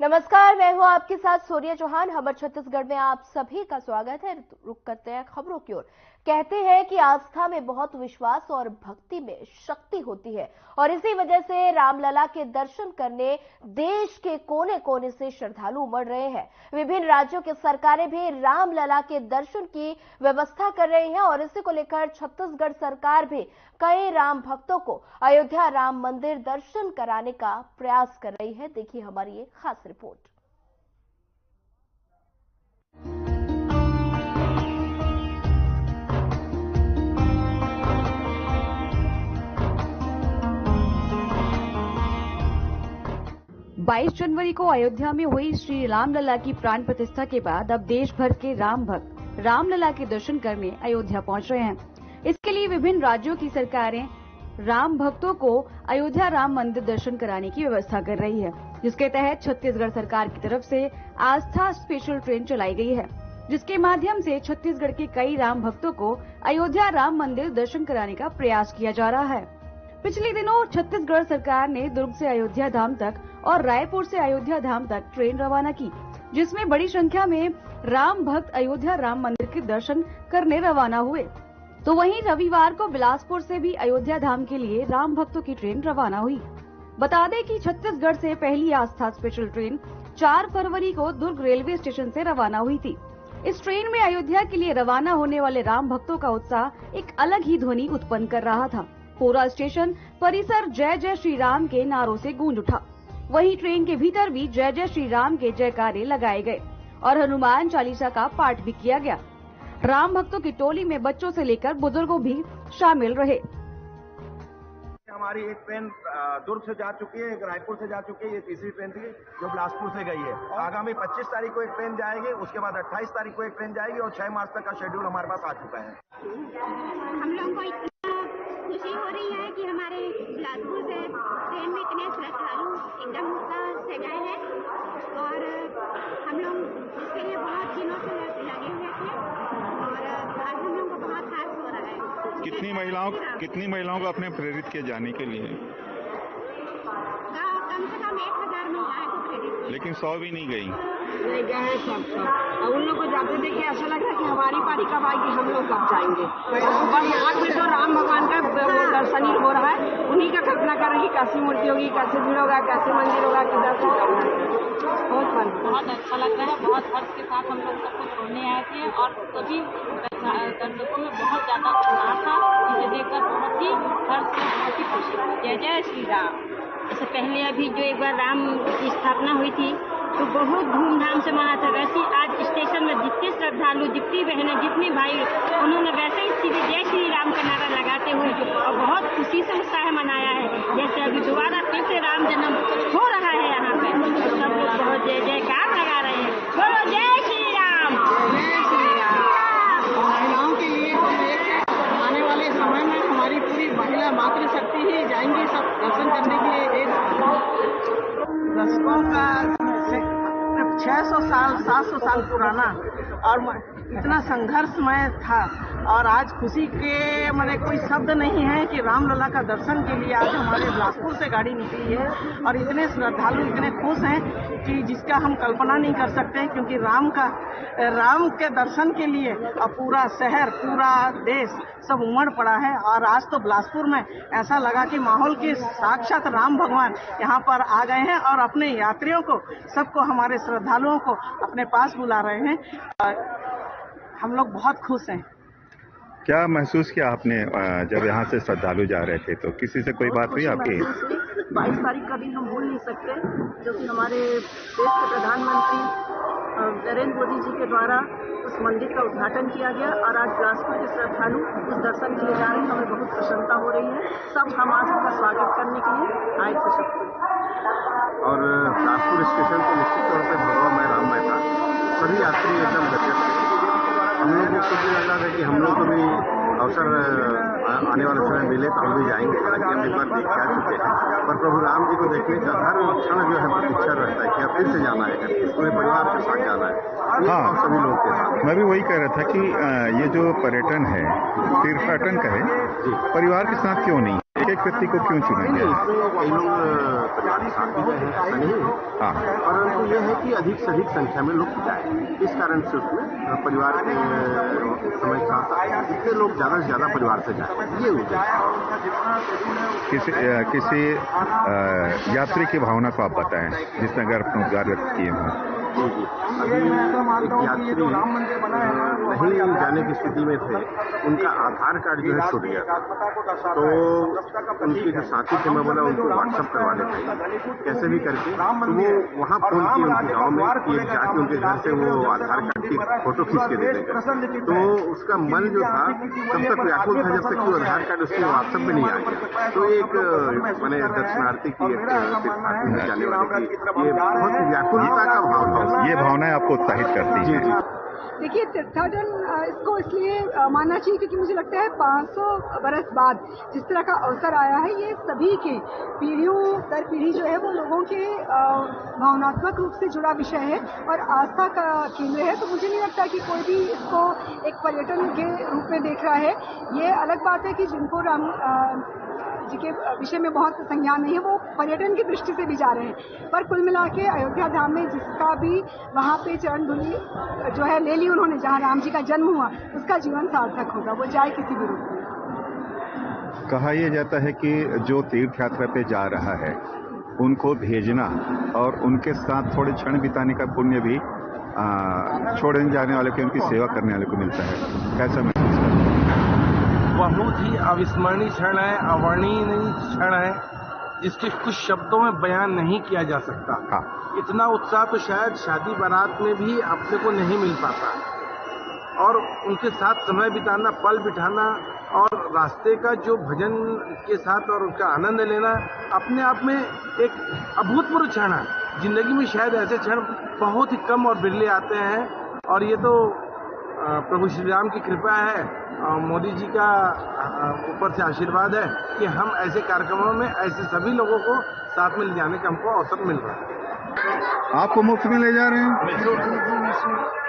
नमस्कार, मैं हूं आपके साथ सोनिया चौहान। खबर छत्तीसगढ़ में आप सभी का स्वागत है। रुक करते हैं खबरों की ओर। कहते हैं कि आस्था में बहुत विश्वास और भक्ति में शक्ति होती है और इसी वजह से रामलला के दर्शन करने देश के कोने कोने से श्रद्धालु उमड़ रहे हैं। विभिन्न राज्यों की सरकारें भी रामलला के दर्शन की व्यवस्था कर रही हैं और इसी को लेकर छत्तीसगढ़ सरकार भी कई राम भक्तों को अयोध्या राम मंदिर दर्शन कराने का प्रयास कर रही है। देखिए हमारी ये खास रिपोर्ट। 22 जनवरी को अयोध्या में हुई श्री रामलला की प्राण प्रतिष्ठा के बाद अब देश भर के राम भक्त रामलला के दर्शन करने अयोध्या पहुंच रहे हैं। इसके लिए विभिन्न राज्यों की सरकारें राम भक्तों को अयोध्या राम मंदिर दर्शन कराने की व्यवस्था कर रही है, जिसके तहत छत्तीसगढ़ सरकार की तरफ से आस्था स्पेशल ट्रेन चलाई गई है, जिसके माध्यम से छत्तीसगढ़ के कई राम भक्तों को अयोध्या राम मंदिर दर्शन कराने का प्रयास किया जा रहा है। पिछले दिनों छत्तीसगढ़ सरकार ने दुर्ग से अयोध्या धाम तक और रायपुर से अयोध्या धाम तक ट्रेन रवाना की, जिसमें बड़ी संख्या में राम भक्त अयोध्या राम मंदिर के दर्शन करने रवाना हुए। तो वहीं रविवार को बिलासपुर से भी अयोध्या धाम के लिए राम भक्तों की ट्रेन रवाना हुई। बता दें कि छत्तीसगढ़ से पहली आस्था स्पेशल ट्रेन 4 फरवरी को दुर्ग रेलवे स्टेशन से रवाना हुई थी। इस ट्रेन में अयोध्या के लिए रवाना होने वाले राम भक्तों का उत्साह एक अलग ही ध्वनि उत्पन्न कर रहा था। पूरा स्टेशन परिसर जय जय श्री राम के नारों से गूंज उठा। वहीं ट्रेन के भीतर भी जय जय श्री राम के जयकारे लगाए गए और हनुमान चालीसा का पाठ भी किया गया। राम भक्तों की टोली में बच्चों से लेकर बुजुर्गों भी शामिल रहे। हमारी एक ट्रेन दुर्ग से जा चुकी है, एक रायपुर से जा चुकी है, ये तीसरी ट्रेन थी जो बिलासपुर से गई है। आगामी 25 तारीख को एक ट्रेन जाएगी, उसके बाद 28 तारीख को एक ट्रेन जाएगी और 6 मार्च तक का शेड्यूल हमारे पास आ चुका है। हम लोग को इतना खुशी हो रही है कि हमारे बिलासपुर से ट्रेन में इतने श्रद्धालु एकदम उत्साह से गए हैं और हम लोग इसके लिए बहुत दिनों से लगे हुए थे और आज हम लोग को बहुत खास हो रहा है। कितनी महिलाओं को आपने प्रेरित किए जाने के लिए? कम से कम 1000 महिलाएं को प्रेरित। लेकिन 100 भी नहीं गई। नहीं गए सब और उन लोग को जाते देख के ऐसा लग रहा है कि हमारी पारी कब आएगी, हम लोग कब जाएंगे। बस आज में तो राम भगवान का दर्शन ही हो रहा है, उन्हीं का कल्पना कर रही कैसी मूर्ति होगी, कैसे भीड़ होगा, कैसे मंदिर होगा, किधर से बहुत अच्छा लग रहा है। बहुत हर्ष के साथ हम लोग सबको छोड़ने आए थे और सभी दर्शकों में बहुत ज्यादा उत्साह था, जिसे देखकर बहुत ही हर्ष और बहुत ही खुशी। जय जय श्री राम। इससे पहले अभी जो एक बार राम की स्थापना हुई थी तो बहुत धूमधाम से मना था। वैसे आज स्टेशन में जितने श्रद्धालु, जितनी बहनें, जितने भाई, उन्होंने वैसे ही सीधे जय श्री राम का नारा लगाते हुए और बहुत खुशी से उत्साह मनाया है, जैसे अभी दोबारा फिर से राम जन्म हो रहा है यहाँ पे। सब लोग बहुत जय जयकार लगा रहे हैं, बोलो जय श्री राम। महिलाओं के लिए आने वाले समय में हमारी पूरी महिला मातृशक्ति ही जाएंगी सब दर्शन करने के लिए। दशकों का 600 साल 700 साल पुराना और इतना संघर्षमय था और आज खुशी के मैंने कोई शब्द नहीं है कि रामलला का दर्शन के लिए आज हमारे बिलासपुर से गाड़ी निकली है और इतने श्रद्धालु इतने खुश हैं कि जिसका हम कल्पना नहीं कर सकते, क्योंकि राम के दर्शन के लिए अब पूरा शहर, पूरा देश सब उमड़ पड़ा है। और आज तो बिलासपुर में ऐसा लगा कि माहौल के साक्षात राम भगवान यहाँ पर आ गए हैं और अपने यात्रियों को, सबको, हमारे श्रद्धालुओं को अपने पास बुला रहे हैं। हम लोग बहुत खुश हैं। क्या महसूस किया आपने जब यहाँ से श्रद्धालु जा रहे थे? तो किसी से कोई बात हुई आपकी? 22 तारीख का दिन हम भूल नहीं सकते, जो कि हमारे देश के प्रधानमंत्री नरेंद्र मोदी जी के द्वारा उस मंदिर का उद्घाटन किया गया और आज बिलासपुर के श्रद्धालु उस दर्शन के लिए जा रहे हैं। हमें बहुत प्रसन्नता हो रही है। सब हम आज उनका स्वागत करने के लिए आए थे सबको। और बिलासपुर स्टेशन तो निश्चित तौर पर भगवान मैं राम था, सभी यात्री एकदम गजब थे। हम लोगों को भी लग रहा था कि हम लोग को भी अवसर आने वाले समय मिले तो हम भी जाएंगे, हालांकि हम एक बार देख जा चुके हैं। पर प्रभु राम जी को देखने का हर क्षण जो है इच्छा रहता है कि अब फिर से जाना है, पूरे परिवार के साथ जाना है। हाँ, और सभी लोगों के साथ। मैं भी वही कह रहा था कि ये जो पर्यटन है, तीर्थाटन का है, परिवार के साथ क्यों नहीं? एक व्यक्ति को क्यों चुना गया? कई लोग परिवार के साथ भी गए हैं, ऐसा नहीं है, परंतु यह है कि अधिक से अधिक संख्या में लोग जाए, इस कारण से उसमें परिवार के समय के साथ जितने लोग ज्यादा से ज्यादा परिवार से जाए, ये किसी यात्री की भावना को आप बताएं जिसने अगर अपने उद्गार व्यक्त किए हों। अभी एक यात्री नहीं जाने की स्थिति में थे, उनका आधार कार्ड जो है छूट गया था, तो उनके जो साथी थे, मैं बोला उनको व्हाट्सअप करवा देते कैसे भी करके, तो वो वहाँ फोन किए उनके गाँव में कि जाके उनके घर से वो आधार कार्ड की फोटो खींच के दे देंगे। तो उसका मन जो था तब तक व्याकुल था जब तक कि आधार कार्ड उसके व्हाट्सएप में नहीं आ गया। तो एक मैंने दर्शनार्थी की जाने वाले की ये बहुत व्याकुलता का भाव था, ये भावनाएं आपको उत्साहित करती हैं। जी। देखिए, तीर्थाटन इसको इसलिए मानना चाहिए क्योंकि मुझे लगता है 500 बरस बाद जिस तरह का अवसर आया है, ये सभी के पीढ़ियों दर पीढ़ी जो है वो लोगों के भावनात्मक रूप से जुड़ा विषय है और आस्था का केंद्र है। तो मुझे नहीं लगता कि कोई भी इसको एक पर्यटन के रूप में देख रहा है। ये अलग बात है कि जिनको राम जी के विषय में बहुत संज्ञान नहीं है, वो पर्यटन की दृष्टि से भी जा रहे हैं। पर कुल मिला के अयोध्या धाम में जिसका भी वहाँ पे चरण धूलि जो है ले ली उन्होंने, जहाँ राम जी का जन्म हुआ, उसका जीवन सार्थक होगा, वो जाए किसी भी रूप में। कहा यह जाता है कि जो तीर्थ यात्रा पे जा रहा है उनको भेजना और उनके साथ थोड़े क्षण बिताने का पुण्य भी छोड़ने जाने वाले को, उनकी सेवा करने वाले को मिलता है। कैसा महसूस करते हैं? बहुत ही अविस्मरणीय क्षण है, अवर्णनीय क्षण है, जिसके कुछ शब्दों में बयान नहीं किया जा सकता। इतना उत्साह तो शायद शादी बारात में भी अपने को नहीं मिल पाता, और उनके साथ समय बिताना, पल बिठाना और रास्ते का जो भजन के साथ और उसका आनंद लेना अपने आप में एक अभूतपूर्व क्षण है। जिंदगी में शायद ऐसे क्षण बहुत ही कम और बिरले आते हैं, और ये तो प्रभु श्री राम की कृपा है, मोदी जी का ऊपर से आशीर्वाद है कि हम ऐसे कार्यक्रमों में ऐसे सभी लोगों को साथ में ले जाने का हमको अवसर मिल रहा है। आपको मुफ्त में ले जा रहे हैं?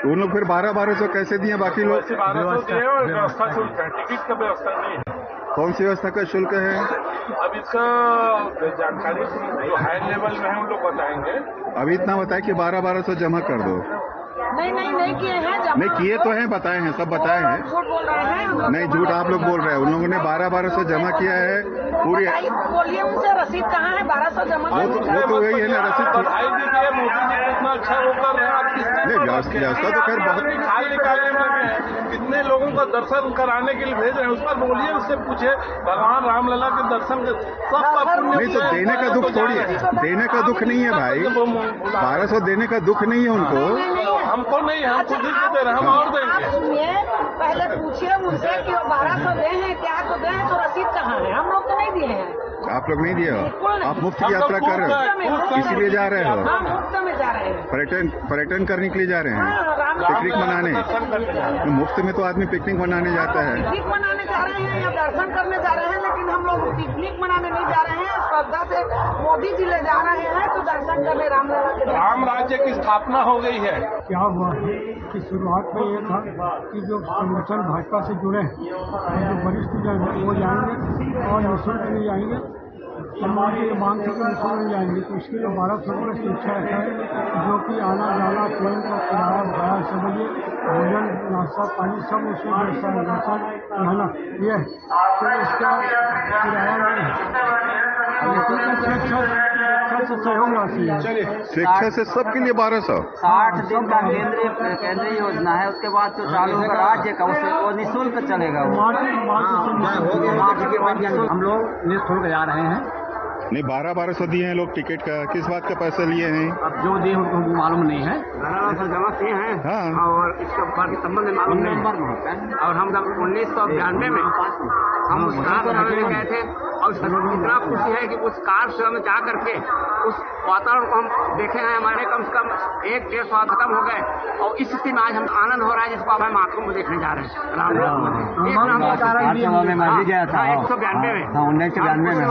उन लोग फिर 1200 कैसे दिए? बाकी लोग व्यवस्था शुल्क है, टिकट का व्यवस्था नहीं है। कौन सी व्यवस्था का शुल्क है? अब इसका जानकारी जो हाई लेवल में है उन लोग बताएंगे। अभी इतना बताए कि 1200 जमा कर दो। नहीं किए हैं, नहीं किए तो हैं, बताए हैं, सब बताए हैं। झूठ बोल रहे हैं। नहीं, झूठ आप लोग बोल रहे हैं। उन लोगों ने 1200 जमा किया है पूरी। बोलिए उनसे रसीद कहाँ है? 1200 जमा वो तो वही है ना, रसीद। बधाई दीजिए, मोदी जी कितना अच्छा वो कर रहे हैं। नहीं, व्यवस्था तो खैर बहुत खाल निकालने में लगे हैं, कितने लोगों का दर्शन कराने के लिए भेज रहे हैं। उस पर बोलिए, उससे पूछे भगवान रामलला के दर्शन सब। नहीं तो देने का दुख थोड़ी है, देने का दुख नहीं है भाई। 1200 देने का दुख नहीं है उनको। हमको नहीं, हम खुद ही दे रहे हैं, हम और देंगे। सुनिए, पहले पूछिए उनसे कि वो 1200 दे हैं क्या, तो दे हैं, तो रसीद कहाँ है? हम लोग तो नहीं दिए हैं। आप लोग नहीं दिए हो? आप मुफ्त की यात्रा कर रहे हो, इसीलिए जा रहे हो? मुफ्त में जा रहे हैं। पर्यटन करने के लिए जा रहे हैं, पिकनिक मनाने। मुफ्त में तो आदमी पिकनिक मनाने जाता है। पिकनिक मनाने जा रहे हैं या दर्शन करने जा रहे हैं, लेकिन हम लोग पिकनिक मनाने नहीं जा रहे हैं। श्रद्धा से मोदी जी ले जा रहे हैं तो दर्शन करने रामलला के। राम राज्य की स्थापना हो गई है। क्या हुआ है कि शुरुआत में ये था कि जो संगठन भाजपा से जुड़े हैं, जो वरिष्ठ जन हैं वो जाएंगे और निःशुल्क नहीं जाएंगे। समाज की मांग से निःशुल्क नहीं जाएंगे, तो इसके लिए 1200 रुपये शिक्षा है, जो कि आना जाना, ट्रेन का किराया भाड़ा समझिए, भोजन नाश्ता पानी सब उसमें व्यवस्था है, दर्शन रहना ये है। तो इसका किराया नहीं है, शिक्षा से सबके लिए 1200। 60 दिन का केंद्रीय योजना है, उसके बाद जो चालू होगा राज्य का, वो निःशुल्क चलेगा। हम लोग निःशुल्क जा रहे हैं। नहीं, 1200 दिए हैं लोग टिकट का, किस बात का पैसा लिए हैं? अब जो दिए उनको मालूम नहीं है। जमा किए हैं। हाँ। और इसका संबंध मालूम नहीं है। और हम जब 1992 में हम उस कार सेवा में गए थे, और इतना खुशी है कि उस कार सेवा में जा करके उस वातावरण को हम देखे हैं। हमारे कम से कम 1-1.5 साल खत्म हो गए, और इस स्थिति में आज हम आनंद हो रहा है जिसको हम आंखों में देखने जा रहे हैं। राम में मैं भी गया था 1992 में। 1992 में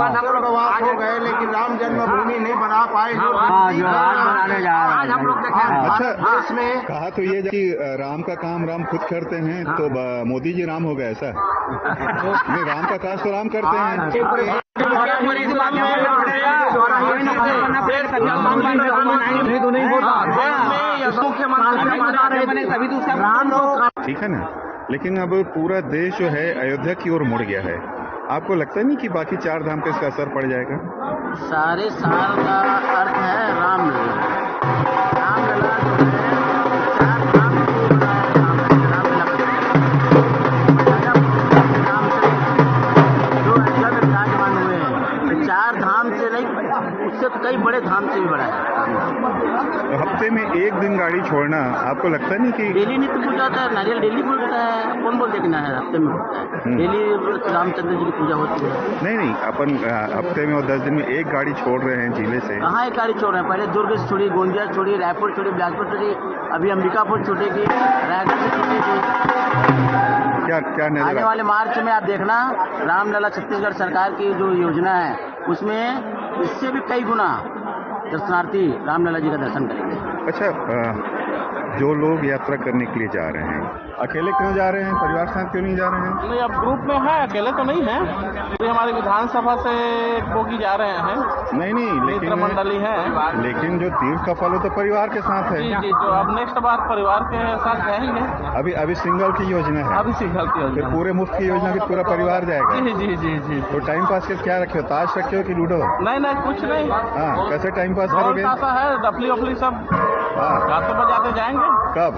आज हो गए, लेकिन राम जन्मभूमि नहीं बना पाए। जो आज बनाने जा रहे हैं, आज हम लोग देखें। अच्छा, इसमें कहा तो ये कि राम का काम राम खुद करते हैं, तो मोदी जी राम हो गए ऐसा? नहीं, राम का काज तो राम करते हैं। ठीक है ना, लेकिन अब पूरा देश जो है अयोध्या की ओर मुड़ गया है। आपको लगता नहीं कि बाकी 4 धाम पे इसका असर पड़ जाएगा? सारे साल का अर्थ है रामलला। रामलला जो है 4 धाम से जो अयोध्या में विराजमान हुए हैं, 4 धाम से नहीं, उससे तो कई बड़े धाम से भी बड़ा है। तो हफ्ते में 1 दिन गाड़ी छोड़ना आपको लगता नहीं कि डेली नित्य पूजा होता है, नारियल डेली फूटता है, कौन बोल देखना है हफ्ते में होता है, डेली रामचंद्र जी की पूजा होती है। नहीं, अपन हफ्ते में और 10 दिन में 1 गाड़ी छोड़ रहे हैं जिले से। कहाँ 1 गाड़ी छोड़ रहे हैं? पहले दुर्ग से छोड़ी, गोंदिया छोड़ी, रायपुर छोड़ी, बिलासपुर छोड़ी, अभी अंबिकापुर छूटेगी, रायगढ़ से छूटेगी। क्या आने वाले मार्च में आप देखना, रामलला छत्तीसगढ़ सरकार की जो योजना है उसमें इससे भी कई गुना दर्शनार्थी रामलला जी का दर्शन करेंगे। अच्छा, जो लोग यात्रा करने के लिए जा रहे हैं, अकेले क्यों जा रहे हैं? परिवार साथ क्यों नहीं जा रहे हैं? नहीं, अब ग्रुप में है, अकेले तो नहीं है। तो हमारी विधानसभा से बोगी जा रहे हैं। नहीं, मंडली है। लेकिन जो तीर्थ का फल हो तो परिवार के साथ है। जी, तो अब नेक्स्ट बार परिवार के साथ जाएंगे। अभी सिंगल की योजना है। अभी सिंगल की योजना, पूरे मुफ्त की योजना की पूरा परिवार जाएगा। जी। तो टाइम पास के क्या रखे हो? ताश रखे हो कि लूडो? नहीं, कुछ नहीं। हाँ, कैसे टाइम पास करोगे? है डफली वफली सब गाते बजाते जाएंगे। कब?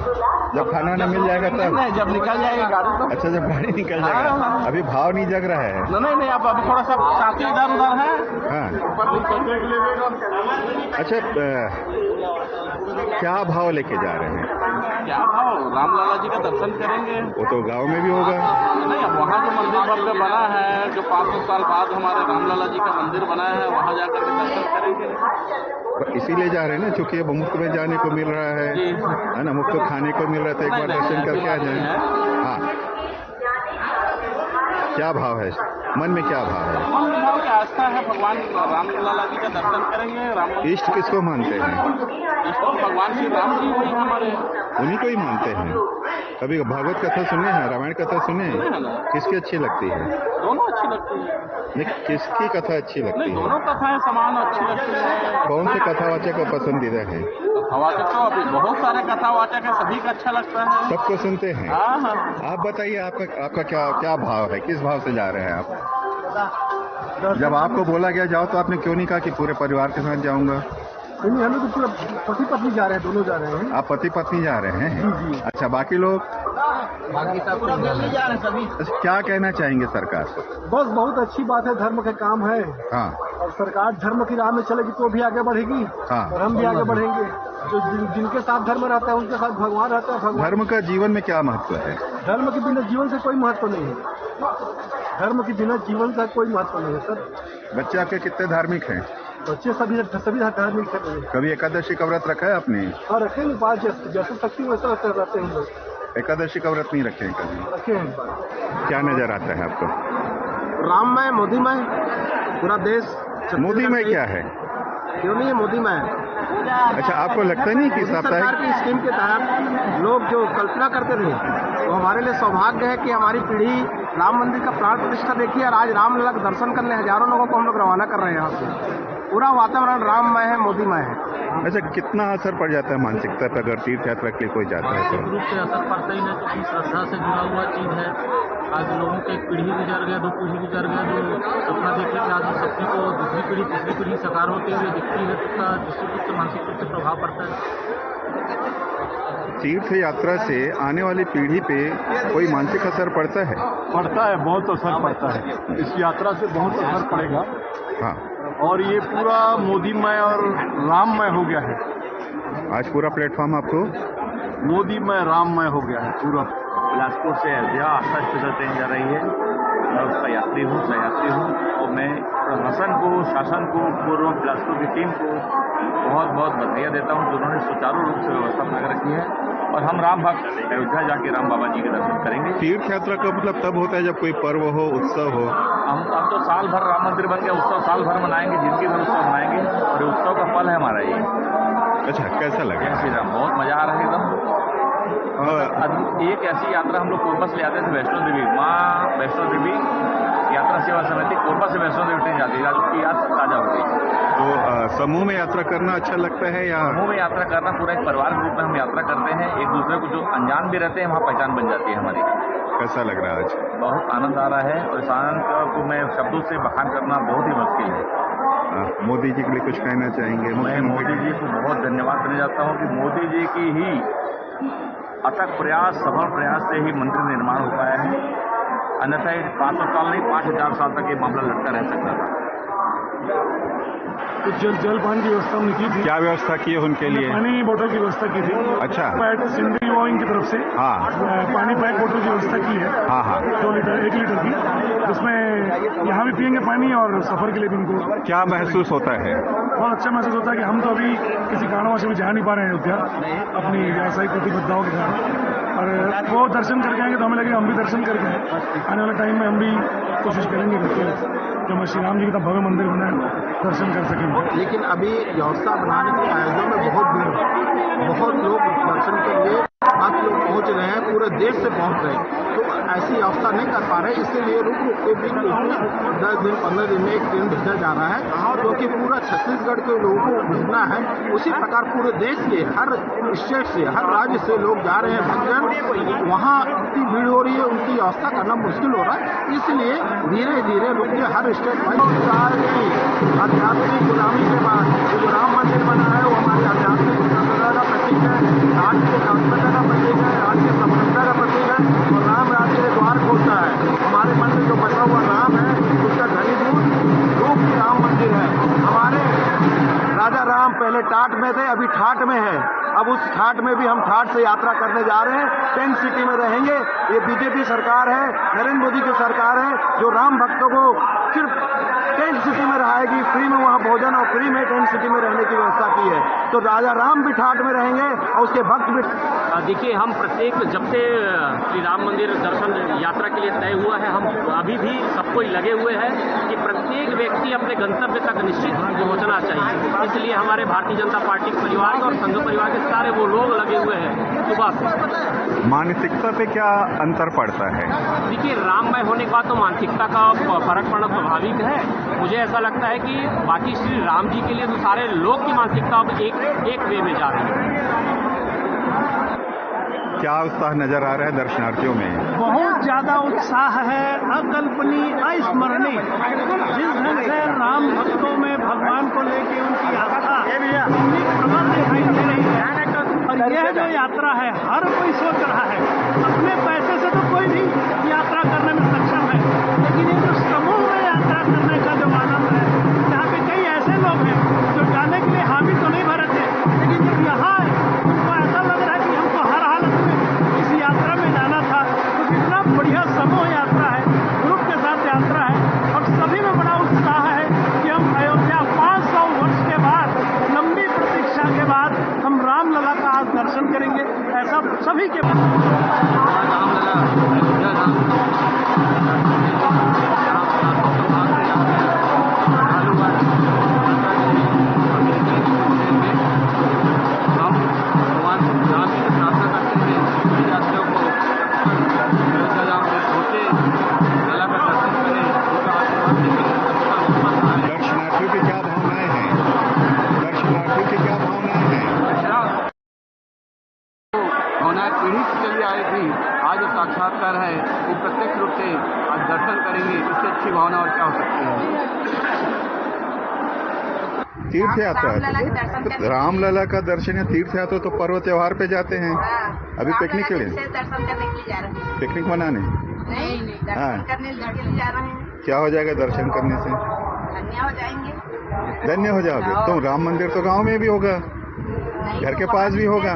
जब खाना वाना मिल जाएगा तब? नहीं, जब निकल जाएगी गाड़ी तो। अच्छा, जब गाड़ी निकल जाएगा। हाँ। अभी भाव नहीं जग रहा है? नहीं, अब अभी थोड़ा सा साथी इधर उधर है। हाँ। अच्छा, क्या भाव लेके जा रहे हैं? क्या भाव? रामलला जी का दर्शन करेंगे। वो तो गांव में भी होगा। नहीं, अब वहाँ जो मंदिर भव्य बना है, जो 500 साल बाद हमारे रामलला जी का मंदिर बना है, वहाँ जाकर के दर्शन करेंगे। इसीलिए जा रहे हैं ना, चूंकि अब मुफ्त में जाने को मिल रहा है ना, मुफ्त खाने को मिल रहा है, तो एक बार दर्शन करके आ जाए। हाँ, क्या भाव है मन में? क्या भाव है? मन में भाव की आस्था है, भगवान रामलला जी का दर्शन करेंगे। इष्ट किसको मानते हैं? इष्ट भगवान श्री राम जी वही हमारे, उन्हीं को ही मानते हैं। कभी भागवत कथा सुने हैं? रामायण कथा सुने हैं? किसकी अच्छी लगती है? दोनों अच्छी लगती है। नहीं, किसकी कथा अच्छी लगती है? दोनों कथाएं समान अच्छी लगती है। कौन से कथावाचक का पसंदीदा है? कथावाचक तो अभी बहुत सारे कथावाचक है, सभी का अच्छा लगता है। सबको सुनते हैं? हाँ। आप बताइए, आपका क्या भाव है? किस भाव से जा रहे हैं आप? जब आपको बोला गया जाओ तो आपने क्यों नहीं कहा कि पूरे परिवार के साथ जाऊंगा? नहीं, हम लोग तो पूरा पति पत्नी जा रहे हैं, दोनों जा रहे हैं। आप पति पत्नी जा रहे हैं? जी। अच्छा, बाकी लोग? बाकी सब पूरा फैमिली जा रहे हैं सभी। क्या कहना चाहेंगे सरकार से? बस बहुत अच्छी बात है, धर्म का काम है। हाँ। और सरकार धर्म की राह में चलेगी तो भी आगे बढ़ेगी। हाँ। और हम भी आगे बढ़ेंगे। जो जिनके साथ धर्म रहता है उनके साथ भगवान रहता है। धर्म का जीवन में क्या महत्व है? धर्म के बिना जीवन से कोई महत्व नहीं है। धर्म के बिना जीवन का कोई महत्व नहीं है सर। बच्चे आपके कितने धार्मिक हैं? बच्चे सभी धार्मिक है। कभी एकादशी का व्रत रखा है आपने? हाँ, रखे हैं। पाँच जैसे शक्ति वैसे रहते हैं लोग। एकादशी का व्रत नहीं रखे हैं कभी? रखे हैं। क्या नजर आता है आपको? राममय, मोदीमय, पूरा देश। मोदीमय क्या है? क्यों नहीं है मोदीमय? अच्छा, आपको लगता नहीं कि सरकार की स्कीम के तहत लोग जो कल्पना करते थे, तो हमारे लिए सौभाग्य है कि हमारी पीढ़ी राम मंदिर का प्राण प्रतिष्ठा देखी और आज रामलला का दर्शन करने हजारों लोगों को हम लोग रवाना कर रहे हैं यहाँ से। पूरा वातावरण राममय है, मोदीमय है। अच्छा, कितना असर पड़ जाता है मानसिकता पर अगर तीर्थ यात्रा के लिए कोई जाता है तो? रूप से असर पड़ता ही नहीं, क्योंकि श्रद्धा से जुड़ा हुआ चीज है। आज लोगों के एक पीढ़ी गुजर गया, 2 पीढ़ी गुजर गया, जो सपना देखते थे, आज उस सपने को दूसरी पीढ़ी तीसरी पीढ़ी साकार होते हुए दिखती है, तो उसका निश्चित रूप से मानसिक रूप से प्रभाव पड़ता है। तीर्थ यात्रा से आने वाली पीढ़ी पे कोई मानसिक असर पड़ता है? पड़ता है, बहुत असर पड़ता है। इस यात्रा से बहुत असर पड़ेगा। हाँ। और ये पूरा मोदीमय और राममय हो गया है। आज पूरा प्लेटफॉर्म आपको मोदीमय राममय हो गया है पूरा। बिलासपुर से अयोध्या आस्था स्पेशल ट्रेन जा रही है। मैं उसका यात्री हूँ, सहयात्री हूँ, और मैं प्रशासन को, शासन को, पूर्व बिलासपुर की टीम को बहुत बहुत बधाइयाँ देता हूँ, जिन्होंने सुचारू रूप से व्यवस्था बना रखी है। और हम राम भक्त अयोध्या जाके राम बाबा जी के दर्शन करेंगे। तीर्थ यात्रा का मतलब तब होता है जब कोई पर्व हो, उत्सव हो। हम तो साल भर राम मंदिर बन गया, उत्सव साल भर मनाएंगे, जिंदगी भर उत्सव मनाएंगे, और उत्सव का फल है हमारा ये। अच्छा, कैसा लगा? श्री राम, बहुत मजा आ रहा है एकदम। एक ऐसी यात्रा हम लोग कोरबा से ले आते थे वैष्णो देवी, माँ वैष्णो देवी यात्रा सेवा समिति कोरबा से वैष्णो देवी ट्रेन जाती है, उसकी याद ताजा हो गई। तो समूह में यात्रा करना अच्छा लगता है या? समूह में यात्रा करना, पूरा एक परिवार के रूप में हम यात्रा करते हैं, एक दूसरे को जो अनजान भी रहते हैं वहाँ पहचान बन जाती है हमारी। कैसा लग रहा है आज? बहुत आनंद आ रहा है और इस आनंद को मैं शब्दों से बखान करना बहुत ही मुश्किल है। मोदी जी के लिए कुछ कहना चाहेंगे? मैं मोदी जी को बहुत धन्यवाद देना चाहता हूँ कि मोदी जी की ही अथक प्रयास, सफल प्रयास से ही मंदिर निर्माण हो पाया है, अन्यथा 500 साल नहीं 5000 साल तक ये मामला लटका रह सकता था। तो जलपान की व्यवस्था हमने की थी। क्या व्यवस्था की है उनके लिए? पानी बोतल की व्यवस्था की थी। अच्छा। पैक सिंधी वॉइंग की तरफ से पानी पैक बोतल की व्यवस्था की है। 2 लीटर 1 लीटर की, जिसमें यहाँ भी पियेंगे पानी और सफर के लिए भी उनको। क्या महसूस होता है? बहुत अच्छा महसूस होता है कि हम तो अभी किसी कारणवश भी जा नहीं पा रहे हैं अयोध्या अपनी व्यावसायिक प्रतिबद्धताओं के कारण, और वो दर्शन करके आएंगे तो हमें लगेगा हम भी दर्शन करके आए। आने वाले टाइम में हम भी कोशिश करेंगे कि हम श्री राम जी का भव्य मंदिर बनाए, दर्शन कर सकेंगे। लेकिन अभी व्यवस्था बनाने के अयोध्या में बहुत भीड़, बहुत लोग दर्शन के लिए आप लोग पहुंच रहे हैं, पूरे देश से पहुंच रहे हैं, तो ऐसी व्यवस्था नहीं कर पा रहे, इसलिए रुक रुक के भी 10 दिन 15 दिन में एक ट्रेन भेजा जा रहा है, क्योंकि पूरा छत्तीसगढ़ के लोगों को भेजना है। उसी प्रकार पूरे देश के हर स्टेट से, हर राज्य से लोग जा रहे हैं भक्तजन, वहाँ इतनी भीड़ हो रही है, उनकी व्यवस्था करना मुश्किल हो रहा है, इसलिए धीरे धीरे रुक के हर स्टेट वाइज आध्यात्मिक गुलामी के बाद जो राम मंदिर बना है वो हमारे आध्यात्मिक गुलामी का प्रतीक है, राज के सार्थकता का प्रतीक है, राज के सफलता का प्रतीक है, और राम राज्य के द्वार खोलता है। हमारे मन में जो बचा हुआ राम है उसका घनीभूत रूप राम मंदिर है। हमारे राजा राम पहले टाट में थे, अभी ठाट में है, अब उस ठाट में भी हम ठाट से यात्रा करने जा रहे हैं। टेंट सिटी में रहेंगे। ये बीजेपी सरकार है, नरेंद्र मोदी की सरकार है, जो राम भक्तों को सिर्फ टेंट सिटी में रहेगी, फ्री में वहाँ भोजन और फ्री में टेंट सिटी में रहने की व्यवस्था की है। तो राजा राम भी ठाट में रहेंगे और उसके भक्त भी। देखिए, हम प्रत्येक जब से श्री राम मंदिर दर्शन यात्रा के लिए तय हुआ है, हम अभी भी सबको लगे हुए हैं कि प्रत्येक व्यक्ति अपने गंतव्य तक निश्चित पहुंचना चाहिए। इसलिए हमारे भारतीय जनता पार्टी के परिवार और संघ परिवार के सारे वो लोग लगे हुए हैं सुबह से। मानसिकता पे क्या अंतर पड़ता है? देखिए, राममय होने के बाद तो मानसिकता का फर्क पड़ना स्वाभाविक है। मुझे ऐसा लगता है कि बाकी श्री राम जी के लिए तो सारे लोग की मानसिकता अब एक वे में जा रही है। क्या उत्साह नजर आ रहा है दर्शनार्थियों में? बहुत ज्यादा उत्साह है, अकल्पनीय, अस्मरणीय। जिस ढंग से राम भक्तों में भगवान को लेके उनकी आस्था इतनी प्रबल दिखाई दे रही है, और यह जो यात्रा है हर कोई सोच रहा है, अपने पैसे से तो कोई भी यात्रा करने में सक्षम है, लेकिन ये जो समूह में यात्रा करने का जो आनंद है, यहाँ पे कई ऐसे लोग हैं जो जाने के लिए हामी तो नहीं भरे थे, लेकिन जब यहाँ उनको ऐसा लग रहा है कि हमको हर हालत में इस यात्रा में जाना था। तो कितना बढ़िया समूह यात्रा है, ग्रुप के साथ यात्रा है, और सभी में बड़ा उत्साह है कि हम अयोध्या 500 वर्ष के बाद, लंबी प्रतीक्षा के बाद हम रामलला का आज दर्शन करेंगे, ऐसा सभी के पीढ़ी से चली आई थी, आज जो साक्षात्कार है वो प्रत्यक्ष रूप से आज दर्शन करेंगे, इससे अच्छी भावना और क्या हो सकती है। तीर्थ यात्रा, रामलला का दर्शन या तीर्थ यात्रा तो पर्व त्योहार पे जाते हैं। अभी पिकनिक के लिए दर्शन करने के लिए जा रहे हैं। पिकनिक मनाने? नहीं, दर्शन करने जा रहे हैं। क्या हो जाएगा दर्शन करने से? धन्य हो जाएंगे। धन्य हो जाओगे? तो राम मंदिर तो गांव में भी होगा, घर के पास भी होगा।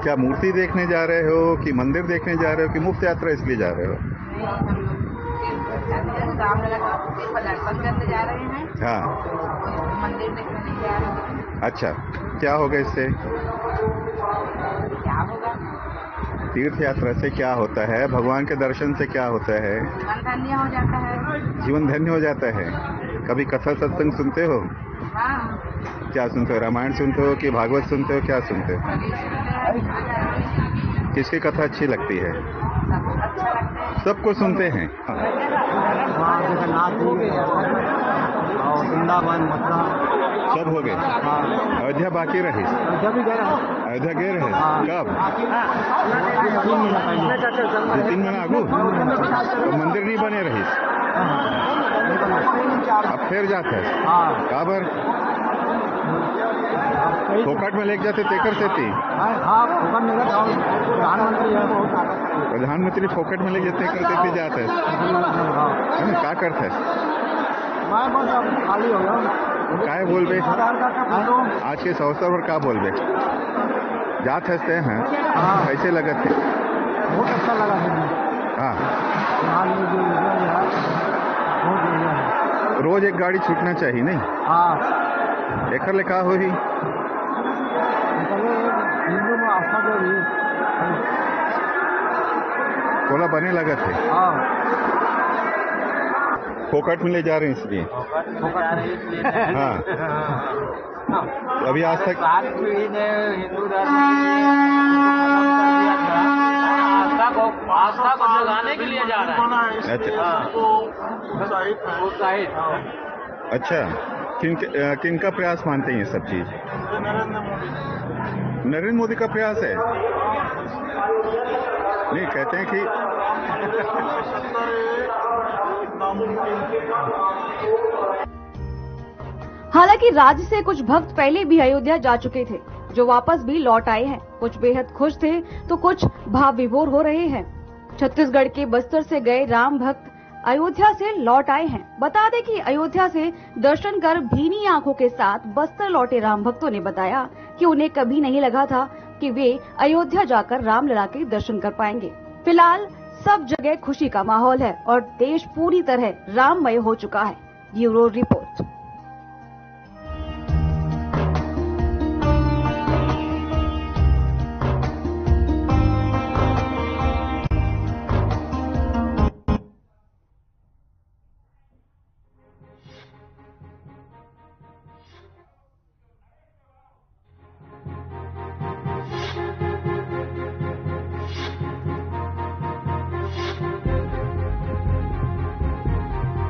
क्या मूर्ति देखने जा रहे हो कि मंदिर देखने जा रहे हो कि मुफ्त यात्रा इसलिए जा रहे हो? रामलला का दर्शन करने जा रहे हैं। हाँ, मंदिर देखने नहीं जा रहे हैं। अच्छा, क्या होगा इससे? क्या होगा? तीर्थ यात्रा से क्या होता है? भगवान के दर्शन से क्या होता है? जीवन धन्य हो जाता है। जीवन धन्य हो जाता है। कभी कथा सत्संग सुनते हो? हाँ। क्या सुनते हो? रामायण सुनते हो कि भागवत सुनते हो? क्या सुनते हो? किसकी कथा अच्छी लगती है? सबको सुनते हैं। जगन्नाथ जी और वृंदावन मथुरा सब हो गए। अयोध्या बाकी रही? अयोध्या भी गए रहे। अयोध्या गए रहे? कब? 3 महीना पहले। 3 महीना आगू? तो मंदिर नहीं बने रही? अब फिर जाते हैं? काबर फोकट में लेके जाते तेकर से थी? फोकट में प्रधानमंत्री है, प्रधानमंत्री फोकट में लेके जाते करते जाते क्या करते? मैं बस अब खाली हो गया। काय बोल बे आज के अवसर पर क्या बोल बे? जात हंसते हैं कैसे लगा थे? बहुत अच्छा लगा है। हाँ बहुत बढ़िया है। रोज एक गाड़ी छूटना चाहिए नहीं? हाँ एक लिखा हो ही हिंदू में आस्था जो भी थोड़ा बने लगा थे। फोकट में ले जा रहे हैं इसलिए। हाँ अभी आज तक हिंदू धर्म आस्था को जगाने के लिए जा रहा है। अच्छा किनका प्रयास मानते हैं ये सब चीज? नरेंद्र मोदी का प्रयास है। नहीं कहते हैं कि हालांकि राज्य से कुछ भक्त पहले भी अयोध्या जा चुके थे, जो वापस भी लौट आए हैं। कुछ बेहद खुश थे तो कुछ भाव विभोर हो रहे हैं। छत्तीसगढ़ के बस्तर से गए राम भक्त अयोध्या से लौट आए हैं। बता दें कि अयोध्या से दर्शन कर भीनी आंखों के साथ बस्तर लौटे राम भक्तों ने बताया कि उन्हें कभी नहीं लगा था कि वे अयोध्या जाकर रामलला के दर्शन कर पाएंगे। फिलहाल सब जगह खुशी का माहौल है और देश पूरी तरह राममय हो चुका है। Bureau report.